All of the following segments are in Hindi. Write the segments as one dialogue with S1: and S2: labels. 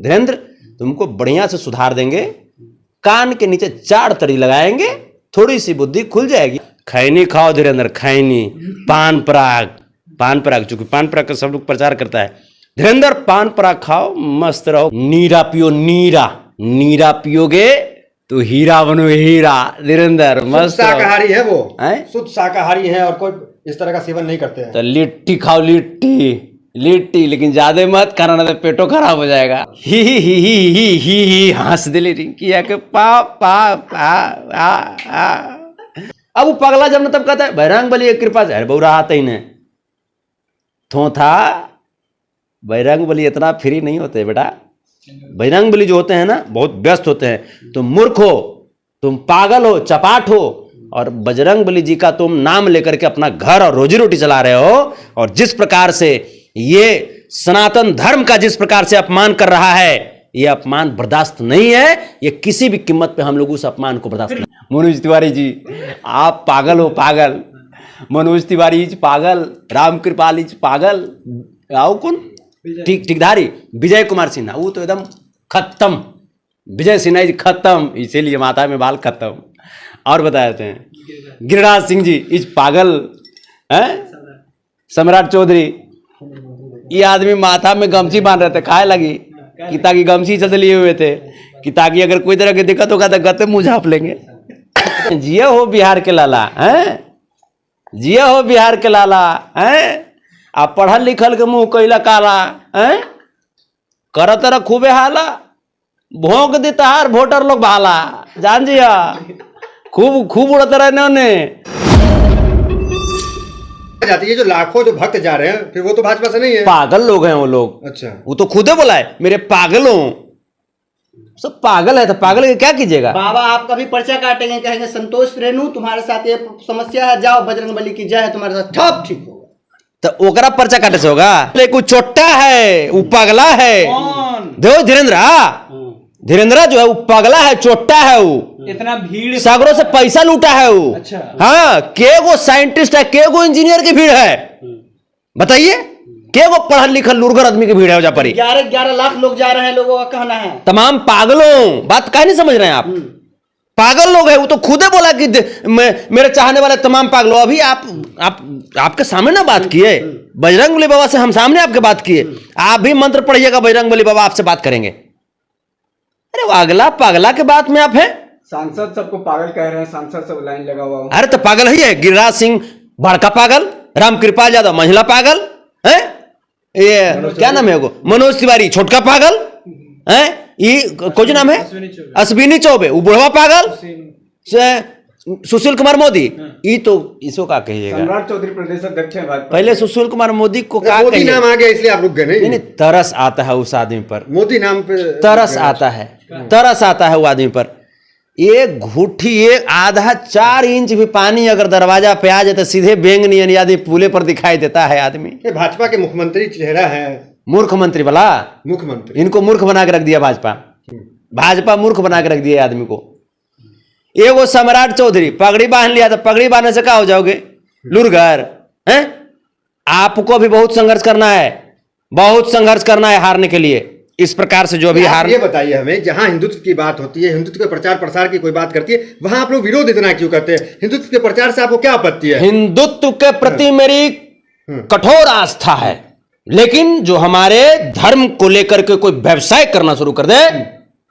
S1: धीरेन्द्र तुमको बढ़िया से सुधार देंगे, कान के नीचे 4 तरी लगाएंगे, थोड़ी सी बुद्धि खुल जाएगी। खैनी खाओ धीरेन्द्र, खैनी, पान पराग, चूंकि पान पराग का सब लोग प्रचार करता है। धीरेन्द्र पान पराग खाओ, मस्त रहो। नीरा पियो, नीरा पियोगे तो हीरा बनो, हीरा। धीरेन्द्र मस्त
S2: शाकाहारी है वो, शुद्ध शाकाहारी है और कोई इस तरह का सेवन नहीं करते हैं।
S1: तो लिट्टी खाओ, लिट्टी, लेकिन ज्यादा मत खाना, ना तो पेटो खराब हो जाएगा। ही हंस दिले रिंकी के पा। अब वो पगला जब न तब कहता है बजरंग बली एक कृपा से, अरे बहुरा हाथ ही ने थो था। बजरंग बली इतना फ्री नहीं होते बेटा। बजरंग बली जो होते हैं ना बहुत व्यस्त होते हैं। तुम मूर्ख हो, तुम पागल हो, चपाट हो, और बजरंग बली जी का तुम नाम लेकर के अपना घर और रोजी रोटी चला रहे हो। और जिस प्रकार से ये सनातन धर्म का जिस प्रकार से अपमान कर रहा है, ये अपमान बर्दाश्त नहीं है। ये किसी भी कीमत पे हम लोग उस अपमान को बर्दाश्त नहीं। मनोज तिवारी जी आप पागल हो, पागल। मनोज तिवारी जी पागल, राम कृपाल जी पागल, आओ कौन टिकधारी विजय कुमार सिन्हा, वो तो एकदम खत्म। विजय सिन्हा जी खत्म, इसीलिए माथा में बाल खत्म। और बता देते हैं गिरिराज सिंह जी इस पागल हैं। सम्राट चौधरी, ये आदमी माथा में गमछी बांध रहे थे, खाए लगी कि ताकि गमछी चलते लिए हुए थे कि ताकि अगर कोई तरह की दिक्कत होगा तो गते मुंह झाँप लेंगे। जिया हो बिहार के लाला हैं, जिया हो बिहार के लाला हैं। आप पढ़ल लिखल के मुंह कैला काला हैं, कर तरह खूबे हाला, भोंक दी तहार वोटर लोग भाला, जान जिया खूब उड़ते रहने उन्हें।
S2: जाती है जो लाखों जो भक्त जा रहे हैं, फिर वो तो भाजपा से नहीं है,
S1: पागल लोग हैं वो लोग।
S2: अच्छा,
S1: वो तो खुदे बोला है मेरे पागलों, सब पागल है। तो पागल के क्या कीजिएगा।
S3: बाबा आप कभी पर्चा काटेंगे, कहेंगे संतोष रेणु तुम्हारे साथ ये समस्या है, जाओ बजरंग बली की जय है तुम्हारे साथ, सब ठीक होगा।
S1: तो ओकरा पर्चा काटे से होगा। कोई चोट्टा है, वो पगला है। देखो धीरेन्द्र जो है वो पगला है, चोट्टा है, वो
S3: इतना भीड़
S1: सागरों से पैसा लूटा है वो।
S3: अच्छा।
S1: हाँ, के गो साइंटिस्ट है, के गो इंजीनियर की भीड़ है, बताइए। के गो पढ़ल लिखल लुरगर आदमी की भीड़ है वजह पर।
S3: 11 लाख लोग जा रहे हैं, लोगों का कहना है।
S1: तमाम पागलों, बात कहीं नहीं समझ रहे हैं आप। पागल लोग हैं, वो तो खुदे बोला कि मेरे चाहने वाले तमाम पागलों। अभी आपके सामने ना बात किए बजरंग बली बाबा से, हम सामने आपके बात किए। आप भी मंत्र पढ़िएगा, बजरंग बली बाबा आपसे बात करेंगे। अरे वो अगला पागला के बात में आप हैं।
S4: सांसद सबको पागल कह रहे हैं, सांसद सब लाइन लगा हुआ।
S1: अरे तो पागल ही है। गिरिराज सिंह बड़का पागल, राम कृपाल यादव महिला पागल है, ये क्या नाम है वो, मनोज तिवारी छोटका पागल है, ये कोई नाम है अश्विनी चौबे वो बुढ़वा पागल, सुशील कुमार मोदी, ये तो इसको क्या कहिएगा।
S4: सम्राट चौधरी प्रदेश अध्यक्ष हैं भाजपा।
S1: पहले सुशील कुमार मोदी को क्या
S2: मोदी नाम आ गया इसलिए आप रुक गए। नहीं,
S1: तरस आता है उस आदमी पर,
S2: मोदी नाम पे
S1: तरस आता है, तरस आता है वो आदमी पर। एक घुट्टी, एक आधा 4 इंच भी पानी अगर दरवाजा पे आ जाए तो सीधे बेंग नहीं आदमी पुले पर दिखाई देता है आदमी।
S2: भाजपा के मुख्यमंत्री चेहरा है,
S1: मूर्ख मंत्री वाला
S2: मुख्यमंत्री,
S1: इनको मूर्ख बना के रख दिया भाजपा मूर्ख बना के रख दिया आदमी को। एगो सम्राट चौधरी पगड़ी बांध लिया, तो पगड़ी बांधने से क्या हो जाओगे, लुरगर हैं। आपको भी बहुत संघर्ष करना है, बहुत संघर्ष करना है हारने के लिए। इस प्रकार से जो भी हार,
S2: ये बताइए हमें, जहां हिंदुत्व की बात होती है, हिंदुत्व के प्रचार प्रसार की कोई बात करती है, वहां आप लोग विरोध इतना क्यों करते हैं? हिंदुत्व के प्रचार से आपको क्या आपत्ति है?
S1: हिंदुत्व के प्रति मेरी कठोर आस्था है, लेकिन जो हमारे धर्म को लेकर के कोई व्यवसाय करना शुरू कर दे,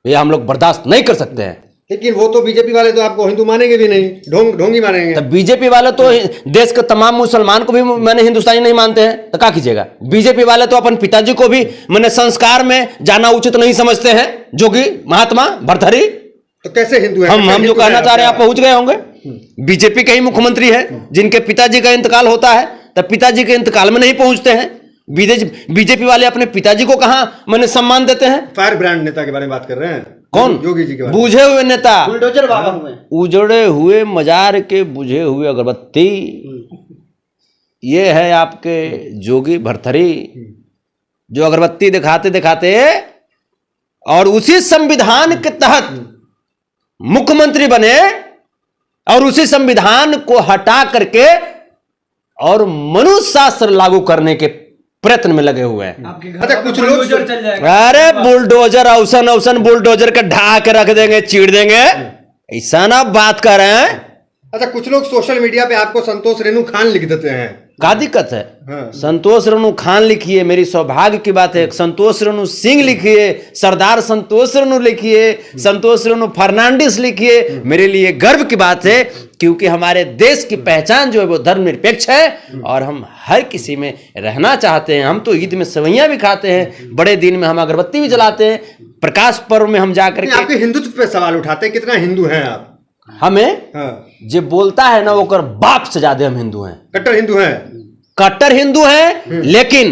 S1: ये हम लोग बर्दाश्त नहीं कर सकते हैं।
S2: लेकिन वो तो बीजेपी वाले तो आपको हिंदू मानेंगे भी नहीं, ढोंगी मानेंगे।
S1: तो बीजेपी वाले तो देश के तमाम मुसलमान को भी मैंने हिंदुस्तानी नहीं मानते हैं, तो क्या कीजिएगा। बीजेपी वाले तो अपन पिताजी को भी मैंने संस्कार में जाना उचित नहीं समझते हैं, जो कि महात्मा भर्तृहरि।
S2: तो कैसे हिंदू है?
S1: हम जो कहना चाह रहे हैं आप पहुंच गए होंगे। बीजेपी के ही मुख्यमंत्री है जिनके पिताजी का इंतकाल होता है, तो पिताजी के इंतकाल में नहीं पहुंचते हैं। बीजेपी वाले अपने पिताजी को कहां मैंने सम्मान देते हैं।
S2: फायर ब्रांड नेता के बारे में बात कर रहे हैं,
S1: कौन?
S2: योगी जी के बारे में।
S1: बुझे हुए नेता,
S3: बुलडोजर बाबा हुए,
S1: उजड़े हुए मजार के बुझे हुए अगरबत्ती, ये है आपके जोगी भर्तृहरि, जो अगरबत्ती दिखाते दिखाते और उसी संविधान के तहत मुख्यमंत्री बने, और उसी संविधान को हटा करके और मनुष्य शास्त्र लागू करने के प्रयत्न में लगे हुए हैं।
S4: आपके घर
S2: अच्छा,
S4: का
S2: कुछ
S4: बुलडोजर
S2: लोग-
S4: चल जाएगा।
S1: अरे बुलडोजर औसन औसन बुलडोजर का ढा के रख देंगे, चीड़ देंगे, ऐसा ना बात कर रहे हैं।
S2: अच्छा, कुछ लोग सोशल मीडिया पे आपको संतोष रेणु खान लिख देते हैं।
S1: क्या दिक्कत है?
S2: हाँ।
S1: संतोष रेणु खान लिखिए, मेरी सौभाग्य की बात है। संतोष रेणु सिंह लिखिए, सरदार संतोष रेणु लिखिए, संतोष रेणु फर्नांडिस लिखिए, मेरे लिए गर्व की बात है, क्योंकि हमारे देश की पहचान जो है वो धर्मनिरपेक्ष है और हम हर किसी में रहना चाहते हैं। हम तो ईद में सेवइयां भी खाते हैं, बड़े दिन में हम अगरबत्ती भी जलाते हैं, प्रकाश पर्व में हम जाकर
S2: नहीं, आपके हिंदुत्व पे सवाल उठाते हैं, कितना हिंदू हैं आप?
S1: हमें
S2: हाँ,
S1: जो बोलता है ना, वो कर बाप से ज्यादा हम हिंदू हैं,
S2: कट्टर हिंदू हैं।
S1: कट्टर हिंदू हैं, लेकिन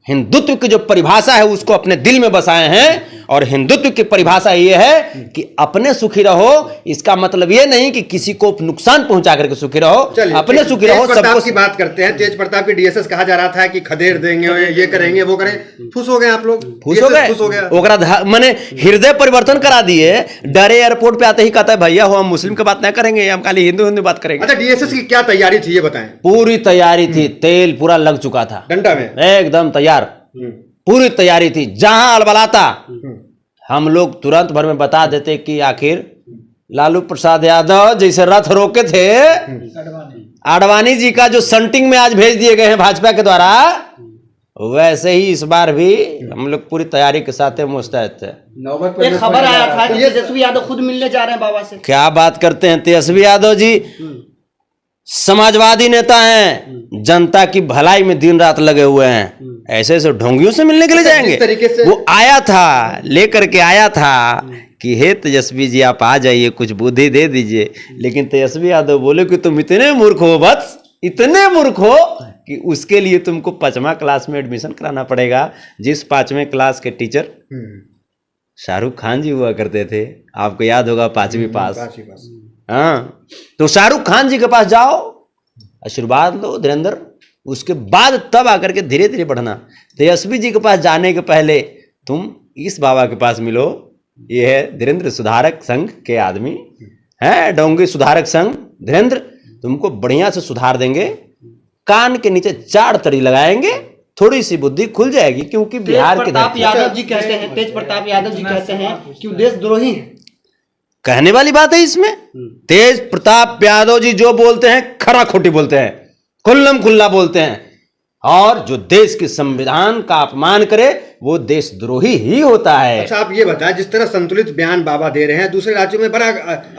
S1: हिंदुत्व की जो परिभाषा है उसको अपने दिल में बसाए हैं। और हिंदुत्व की परिभाषा ये है कि अपने सुखी रहो, इसका मतलब ये नहीं कि किसी को नुकसान पहुंचा करके सुखी रहो,
S2: चलिए,
S1: अपने सुखी रहो।
S2: तेज प्रताप
S1: सबको
S2: की बात करते हैं। तेज प्रताप की डीएसएस कहा जा रहा था कि खदेड़ देंगे, ये करेंगे, वो करें। खुश हो गए आप लोग?
S1: खुश हो गए,
S2: खुश हो गया।
S1: ओकरा माने हृदय परिवर्तन करा दिए। डरे एयरपोर्ट पे आते ही कहता है भैया हो हम मुस्लिम की बात नहीं करेंगे, हम खाली हिंदू हिंदू बात करेंगे।
S2: अच्छा, डीएसएस की क्या तैयारी थी ये बताएं।
S1: पूरी तैयारी थी, तेल पूरा लग चुका था
S2: डंडा में
S1: एकदम तैयार, पूरी तैयारी थी। जहां अलबलाता हम लोग तुरंत भर में बता देते कि आखिर लालू प्रसाद यादव जैसे रथ रोके थे, आडवाणी जी का जो संटिंग में आज भेज दिए गए हैं भाजपा के द्वारा, वैसे ही इस बार भी हम लोग पूरी तैयारी के साथ मुस्तैद थे।
S4: नौबत पर
S3: एक खबर आया था कि तेजस्वी यादव खुद मिलने जा रहे हैं बाबा से।
S1: क्या बात करते हैं तेजस्वी यादव जी, समाजवादी नेता हैं, जनता की भलाई में दिन रात लगे हुए हैं। ऐसे ऐसे ढोंगियों से मिलने के लिए जाएंगे?
S2: इस तरीके से-
S1: वो आया था, लेकर के आया था कि हे तेजस्वी जी आप आ जाइए, कुछ बुद्धि दे दीजिए। लेकिन तेजस्वी यादव बोले कि तुम इतने मूर्ख हो, बस इतने मूर्ख हो कि उसके लिए तुमको 5वां क्लास में एडमिशन कराना पड़ेगा। जिस 5वें क्लास के टीचर शाहरुख खान जी हुआ करते थे, आपको याद होगा, 5वीं पास। हाँ, तो शाहरुख खान जी के पास जाओ, आशीर्वाद लो धीरेन्द्र, उसके बाद तब आकर के धीरे धीरे बढ़ना। तेजस्वी जी के पास जाने के पहले तुम इस बाबा के पास मिलो, ये है धीरेन्द्र सुधारक संघ के आदमी हैं, डोंगी सुधारक संघ। धीरेन्द्र तुमको बढ़िया से सुधार देंगे, कान के नीचे 4 तड़ी लगाएंगे, थोड़ी सी बुद्धि खुल जाएगी, क्योंकि बिहार के
S3: तेज प्रताप यादव जी कहते हैं, तेज प्रताप यादव जी कहते हैं कि वो देशद्रोही हैं।
S1: कहने वाली बात है इसमें। तेज प्रताप यादव जी जो बोलते हैं खरा खोटी बोलते हैं, खुल्लम खुल्ला बोलते हैं, और जो देश के संविधान का अपमान करे वो देशद्रोही ही होता है।
S2: अच्छा, आप ये बताएं, जिस तरह संतुलित बयान बाबा दे रहे हैं, दूसरे राज्यों में बड़ा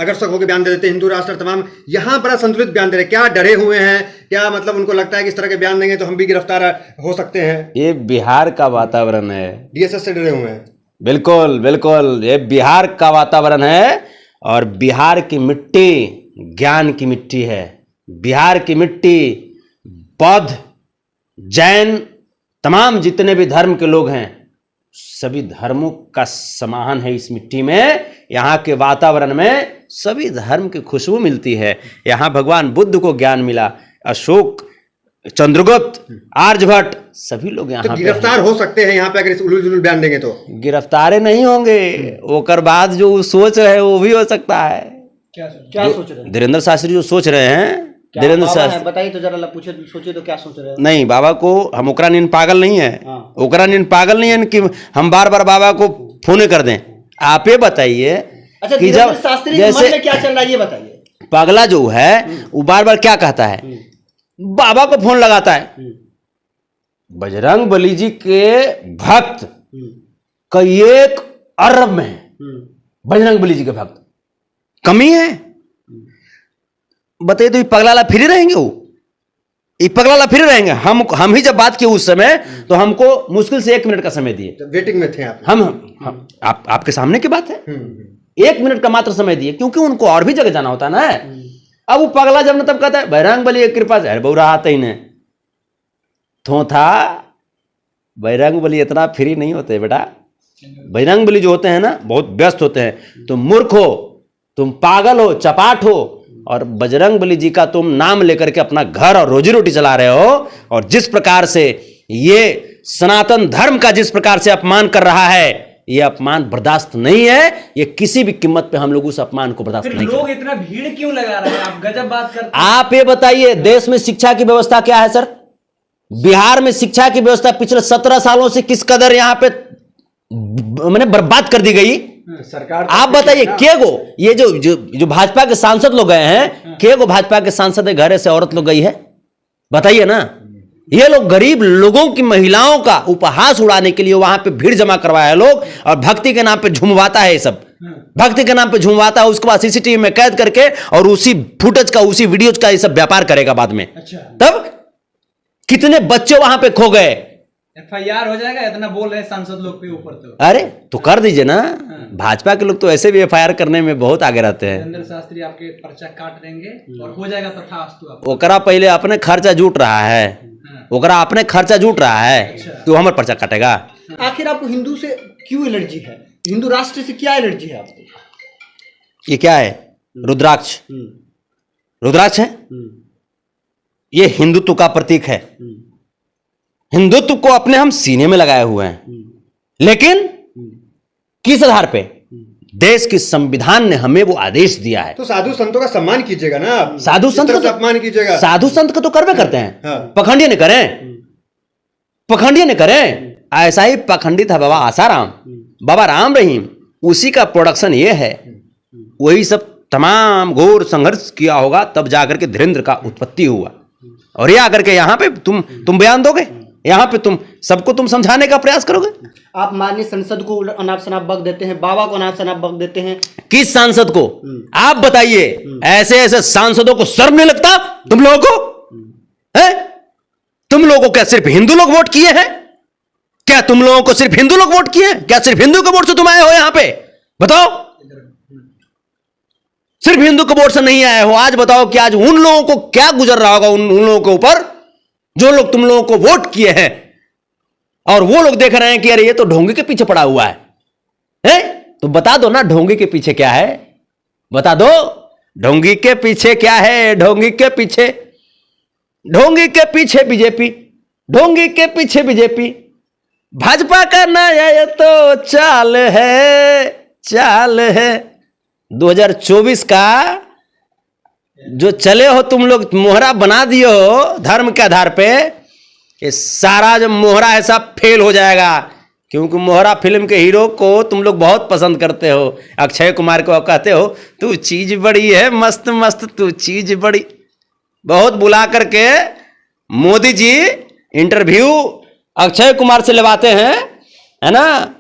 S2: आकर्षक होकर बयान दे देते हैं, हिंदू राष्ट्र तमाम, यहाँ बड़ा संतुलित बयान दे रहे हैं। क्या डरे हुए हैं? क्या मतलब उनको लगता है कि इस तरह के बयान देंगे तो हम भी गिरफ्तार हो सकते हैं?
S1: ये बिहार का वातावरण है।
S2: डीएसएस से डरे हुए हैं।
S1: बिल्कुल बिल्कुल, ये बिहार का वातावरण है, और बिहार की मिट्टी ज्ञान की मिट्टी है। बिहार की मिट्टी बौद्ध, जैन, तमाम जितने भी धर्म के लोग हैं, सभी धर्मों का समाहन है इस मिट्टी में। यहाँ के वातावरण में सभी धर्म की खुशबू मिलती है। यहाँ भगवान बुद्ध को ज्ञान मिला, अशोक, चंद्रगुप्त, आर्यभट्ट, सभी लोग यहाँ
S2: तो
S1: पे
S2: गिरफ्तार हो सकते हैं यहाँ पे अगर इस उलूल जुलूल बयान देंगे तो?
S1: गिरफ्तारे नहीं होंगे, ओकर बाद जो सोच रहे वो भी हो सकता है।
S3: क्या सोच रहे हैं?
S1: धीरेन्द्र शास्त्री जो सोच रहे हैं,
S3: क्या
S1: धीरेन्द्र
S3: बाबा है?
S1: शास्त्री
S3: बताइए तो जरा, पूछे सोचे तो क्या सोच रहे हैं?
S1: नहीं, बाबा को हम ओकरा नीन पागल नहीं है,
S3: हाँ।
S1: ओकरा नीन पागल नहीं है कि हम बार बार बाबा को फोन कर दें। आप ये बताइए
S3: अच्छा,
S1: कि
S3: धीरेन्द्र
S1: जब
S3: शास्त्री के मन
S1: जैसे
S3: में क्या चल रहा है ये बताइए।
S1: पागला जो है वो बार बार क्या कहता है, बाबा को फोन लगाता है, बजरंग बली जी के भक्त का 1 अरब में है, बजरंग बली जी के भक्त कमी है। बताइए तो ये पगलाला फिर रहेंगे, वो ये पगलाला फिर रहेंगे। हम ही जब बात किए उस समय तो हमको मुश्किल से 1 मिनट का समय दिए।
S2: वेटिंग में थे आप?
S1: हम आपके सामने की बात है, 1 मिनट का मात्र समय दिए, क्योंकि उनको और भी जगह जाना होता ना। अब वो पगला जब न तब कहता है बजरंग बली की कृपा से, अरे बहुरा आते ही ने थो था। बजरंग बली इतना फ्री नहीं होते बेटा। बजरंग बली जो होते हैं ना बहुत व्यस्त होते हैं। तुम मूर्ख हो, तुम पागल हो, चपाट हो, और बजरंग बली जी का तुम नाम लेकर के अपना घर और रोजी रोटी चला रहे हो। और जिस प्रकार से ये सनातन धर्म का जिस प्रकार से अपमान कर रहा है, ये अपमान बर्दाश्त नहीं है। ये किसी भी कीमत पे हम लोग उस अपमान को बर्दाश्त नहीं
S4: लोग इतना भीड़ क्यों लगा रहे हैं? आप गजब बात करते हैं।
S1: आप ये बताइए, देश में शिक्षा की व्यवस्था क्या है सर? बिहार में शिक्षा की व्यवस्था पिछले 17 सालों से किस कदर यहाँ पे मैंने बर्बाद कर दी गई।
S4: सरकार
S1: आप बताइए के गो ये जो भाजपा के सांसद लोग गए हैं, के गो भाजपा के सांसद घर से औरत लोग गई है, बताइए ना। ये लोग गरीब लोगों की महिलाओं का उपहास उड़ाने के लिए वहां पे भीड़ जमा करवाया है लोग, और भक्ति के नाम पे झुमवाता है ये सब, भक्ति के नाम पे झुमवाता है, उसके बाद सीसीटीवी में कैद करके और उसी फुटेज का उसी वीडियोज का ये सब व्यापार करेगा बाद में।
S3: अच्छा,
S1: तब कितने बच्चे वहां पे खो गए।
S5: FIR हो जाएगा, इतना बोल रहे हैं सांसद लोग पे ऊपर तो।
S1: अरे तो कर दीजिए ना, भाजपा के लोग तो ऐसे भी FIR करने में बहुत आगे रहते हैं।
S5: नरेंद्र शास्त्री आपके पर्चा काट देंगे और हो जाएगा तथास्तु। आप
S1: ओकरा पहले अपने खर्चा जुट रहा है, ओकरा अपने खर्चा जुट रहा है, तो हमारे पर्चा काटेगा।
S3: आखिर आपको हिंदू से क्यों एलर्जी है? हिंदू राष्ट्र से क्या एलर्जी है आपको?
S1: ये क्या है? रुद्राक्ष, रुद्राक्ष है, ये हिंदुत्व का प्रतीक है। हिंदुत्व को अपने हम सीने में लगाए हुए हैं, लेकिन किस आधार पे? देश के संविधान ने हमें वो आदेश दिया है।
S2: तो साधु संतों का सम्मान कीजिएगा ना आप,
S1: साधु संत का
S2: का सम्मान कीजिएगा।
S1: साधु संत का तो करवे करते हैं,
S2: हाँ।
S1: पखंडिया ने करें, पखंडिया ने करें। ऐसा ही पखंडी था बाबा आसाराम, बाबा राम रहीम, उसी का प्रोडक्शन ये है। वही सब तमाम घोर संघर्ष किया होगा, तब जाकर के धीरेन्द्र का उत्पत्ति हुआ। और ये आकर के यहाँ पे तुम बयान दोगे, यहाँ पे तुम सबको तुम समझाने का प्रयास करोगे।
S3: आप माननीय संसद को अनाप शनाप बक देते हैं, बाबा को अनाप शनाप बक देते हैं।
S1: किस सांसद को आप बताइए? ऐसे ऐसे सांसदों को शर्म नहीं लगता तुम लोगों को? है तुम लोगों को क्या सिर्फ हिंदू लोग वोट किए हैं? क्या तुम लोगों को सिर्फ हिंदू लोग वोट किए हैं? क्या सिर्फ हिंदू के वोट से तुम आए हो यहां पे? बताओ, सिर्फ हिंदू के वोट से नहीं आए हो। आज बताओ कि आज उन लोगों को क्या गुजर रहा होगा, उन लोगों के ऊपर जो लोग तुम लोगों को वोट किए हैं, और वो लोग देख रहे हैं कि अरे ये तो ढोंगी के पीछे पड़ा हुआ है? तो बता दो ना, ढोंगी के पीछे क्या है? बता दो, ढोंगी के पीछे क्या है? ढोंगी के पीछे, ढोंगी के पीछे बीजेपी, ढोंगी के पीछे बीजेपी। भाजपा का नया ये तो चाल है, चाल है। 2024 का जो चले हो तुम लोग, मोहरा बना दिए हो धर्म के आधार पे, ये सारा जो मोहरा है सब फेल हो जाएगा। क्योंकि मोहरा फिल्म के हीरो को तुम लोग बहुत पसंद करते हो, अक्षय कुमार को कहते हो तू चीज बड़ी है, मस्त मस्त तू चीज बड़ी। बहुत बुला करके मोदी जी इंटरव्यू अक्षय कुमार से लेवाते हैं, है ना?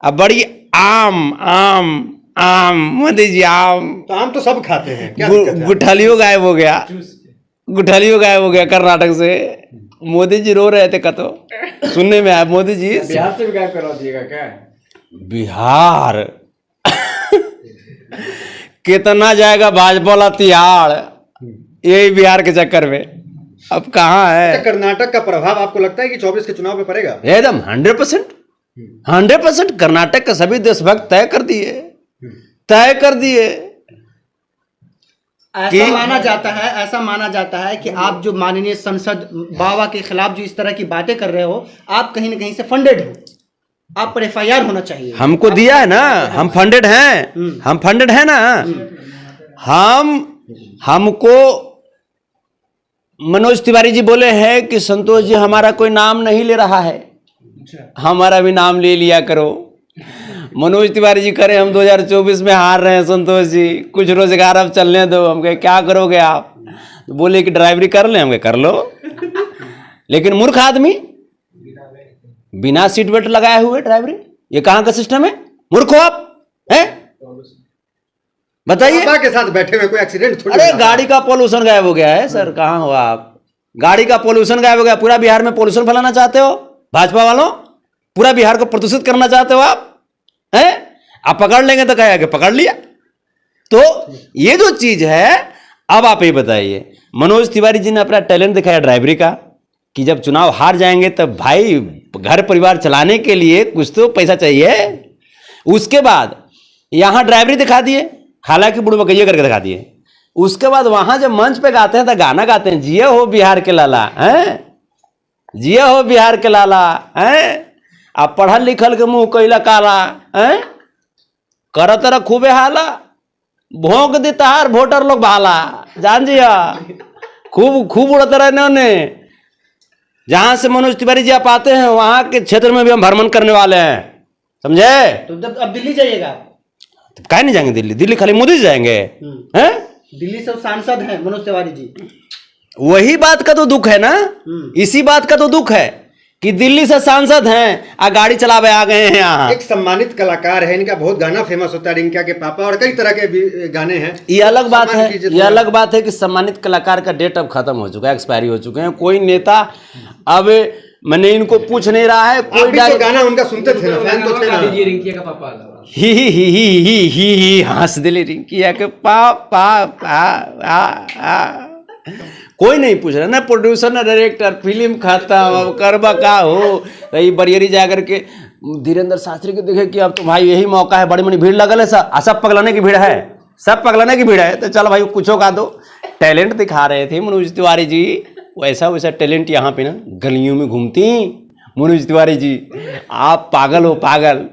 S1: अब बड़ी आम आम आम, मोदी जी आम।
S2: तो आम तो सब खाते हैं, क्या दिक्कत है?
S1: गुठलियों गायब हो गया, गुठलियों गायब हो गया कर्नाटक से। मोदी जी रो रहे थे, कतो सुनने में आया मोदी जी
S4: बिहार से भी गायब करवा दिएगा क्या?
S1: बिहार कितना जाएगा भाजपा वाला तिहाड़, यही बिहार के चक्कर में। अब कहाँ है?
S2: कर्नाटक का प्रभाव आपको लगता है कि 24 के चुनाव पे पड़ेगा?
S1: एकदम 100% कर्नाटक का सभी देशभक्त तय कर दिए, तय कर दिए।
S3: ऐसा माना जाता है, ऐसा माना जाता है कि आप जो माननीय संसद बाबा के खिलाफ जो इस तरह की बातें कर रहे हो, आप कहीं ना कहीं से फंडेड हो, आप पर FIR होना चाहिए।
S1: हमको दिया है ना, हम फंडेड हैं, हम फंडेड हैं ना। हमको मनोज तिवारी जी बोले हैं कि संतोष जी हमारा कोई नाम नहीं ले रहा है, हमारा भी नाम ले लिया करो। मनोज तिवारी जी करे हम 2024 में हार रहे हैं संतोष जी, कुछ रोजगार अब चलने दो। हम कहे क्या करोगे आप? तो बोले कि ड्राइवरी कर ले। हम कहे कर लो, लेकिन मूर्ख आदमी बिना सीट बेल्ट लगाए हुए ड्राइवरी, ये कहाँ का सिस्टम है? मूर्ख हो आप, हैं? बताइए।
S2: बाबा के साथ बैठे हुए कोई एक्सीडेंट थोड़ी
S1: अरे
S2: हुआ?
S1: गाड़ी का पोल्यूशन गायब हो गया है सर, कहाँ हो आप? गाड़ी का पोल्यूशन गायब हो गया। पूरा बिहार में पोल्यूशन फैलाना चाहते हो भाजपा वालों? पूरा बिहार को प्रदूषित करना चाहते हो आप? हैं? आप पकड़ लेंगे तो कहेगा कि पकड़ लिया। तो ये जो चीज है, अब आप ये बताइए, मनोज तिवारी जी ने अपना टैलेंट दिखाया ड्राइवरी का, कि जब चुनाव हार जाएंगे तब भाई घर परिवार चलाने के लिए कुछ तो पैसा चाहिए। उसके बाद यहां ड्राइवरी दिखा दिए, हालांकि बुढ़ बकैया करके दिखा दिए। उसके बाद वहां जब मंच पे गाते हैं तो गाना गाते हैं, जिया हो बिहार के लाला, हैं? जिया हो बिहार के लाला, हैं? आप पढ़ल लिखल के मुंह कैला काला, हैं? कर तरह खूबे हाला, भोंक दी तहार वोटर लोग भाला, जान जिया खूब खूब उड़त रहे ने। जहां से मनोज तिवारी जी आप आते हैं वहां के क्षेत्र में भी हम भ्रमण करने वाले हैं, समझे?
S3: तो जब अब दिल्ली जाइएगा आप?
S1: तो काहे नहीं जाएंगे दिल्ली? दिल्ली खाली मोदी जी जाएंगे हैं?
S3: दिल्ली से सांसद हैं मनोज तिवारी जी।
S1: वही बात का तो दुख है ना, इसी बात का तो दुख है कि दिल्ली से सांसद हैं आ गाड़ी चलावे आ गए हैं यहाँ।
S2: एक सम्मानित कलाकार है, इनका बहुत गाना फेमस होता है, रिंकिया के पापा, और कई तरह के भी गाने हैं।
S1: ये अलग बात
S2: सम्मान
S1: है,
S2: कीजिए
S1: ये
S2: थोड़ा।
S1: अलग बात है कि सम्मानित कलाकार का डेट अब खत्म हो चुका है, एक्सपायरी हो चुके हैं। कोई नेता अब मैंने इनको पूछ नहीं रहा है,
S2: आप
S1: कोई
S2: भी तो गाना उनका सुनते थे ना, फैन तो थे ना।
S5: लीजिए रिंकिया का पापा लगा।
S1: ही हंस दिले रिंकिया के पापा कोई नहीं पूछ रहा, ना प्रोड्यूसर ना डायरेक्टर, फिल्म खत्म, अब करबा का हो। तो ये बरियरी जाकर के धीरेन्द्र शास्त्री के देखे कि अब तो भाई यही मौका है, बड़ी बड़ी भीड़ लगल है, सब पगलाने की भीड़ है, सब पगलाने की भीड़ है, तो चल भाई कुछ का दो। टैलेंट दिखा रहे थे मनोज तिवारी जी, वैसा वैसा टैलेंट यहाँ पे ना गलियों में घूमती मनोज तिवारी जी। आप पागल हो, पागल।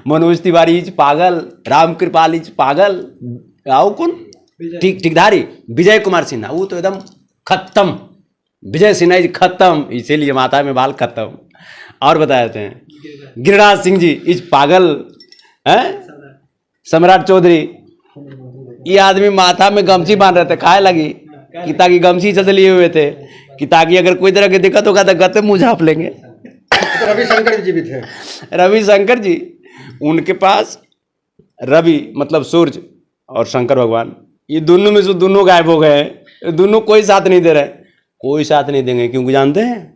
S1: मनोज तिवारी जी पागल, राम कृपाल जी पागल, आओ कौन ठीकधारी विजय कुमार सिन्हा, वो तो एकदम खत्म। विजय सिन्हा जी खत्म, इसीलिए माथा में बाल खत्म। और बता देते हैं गिरिराज सिंह जी इज पागल हैं। सम्राट चौधरी, ये आदमी माथा में गमछी बांध रहे थे, खाए लगी कि ताकि गमछी चल लिए हुए थे कि ताकि अगर कोई तरह की दिक्कत होगा तो गते मुँह झाँप लेंगे।
S2: तो रविशंकर जी भी थे।
S1: रविशंकर जी, उनके पास रवि मतलब सूर्य और शंकर भगवान, ये दोनों में से दोनों गायब हो गए हैं, दोनों कोई साथ नहीं दे रहे, कोई साथ नहीं देंगे, क्योंकि जानते हैं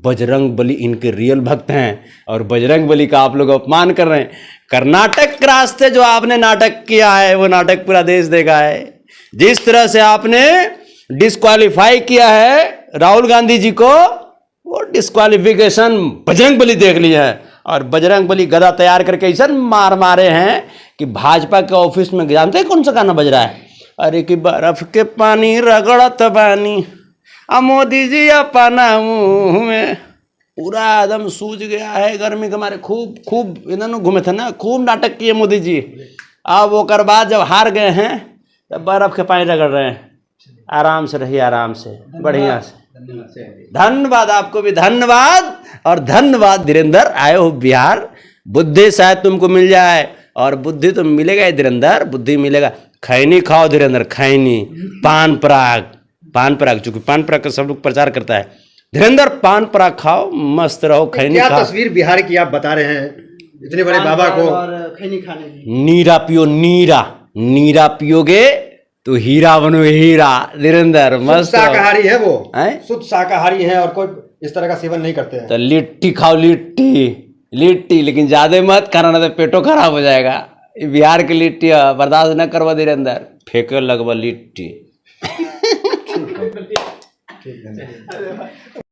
S1: बजरंग बली इनके रियल भक्त हैं और बजरंग बली का आप लोग अपमान कर रहे हैं। कर्नाटक के रास्ते जो आपने नाटक किया है वो नाटक पूरा देश देखा है। जिस तरह से आपने डिस्क्वालीफाई किया है राहुल गांधी जी को, वो डिस्क्वालिफिकेशन बजरंग बली देख लिया है। और बजरंग बली गदा तैयार करके ऐसा मार मारे हैं कि भाजपा के ऑफिस में जानते हैं कौन सा गाना बज रहा है? अरे कि बर्फ के पानी रगड़त बानी, अब मोदी जी अपना मुंह में, पूरा एकदम सूझ गया है गर्मी के मारे। खूब इन्होंने घूमे थे ना, खूब नाटक किए मोदी जी। अब ओकर बाद जब हार गए हैं तब बर्फ के पानी रगड़ रहे हैं। आराम से रहिए, आराम से, बढ़िया से। धन्यवाद, आपको भी धन्यवाद। और धन्यवाद धीरेन्द्र, आए हो बिहार, बुद्धि शायद तुमको मिल जाए, और बुद्धि तो मिलेगा ही धीरेन्द्र, बुद्धि मिलेगा। खैनी खाओ धीरेन्द्र, खैनी, पान पराग, चूंकि पान पराग का सब लोग प्रचार करता है। धीरेन्द्र पान पराग खाओ, मस्त रहो, खैनी
S2: क्या
S1: खाओ।
S2: तस्वीर बिहार की आप बता रहे हैं इतने बड़े बाबा को?
S3: और खैनी खाने की।
S1: नीरा पियो, नीरा पियोगे तो हीरा बनो, हीरा। धीरेन्द्र मस्त रहो।
S2: शाकाहारी है वो,
S1: हैं?
S2: शुद्ध शाकाहारी है और कोई इस तरह का सेवन नहीं करते हैं।
S1: तो लिट्टी खाओ, लिट्टी, लेकिन ज्यादा मत खाना, ना तो पेटो खराब हो जाएगा। ये बिहार की लिट्टी बर्दाश्त न करवा धीरेन्द्र, फेंके लगवा लिट्टी।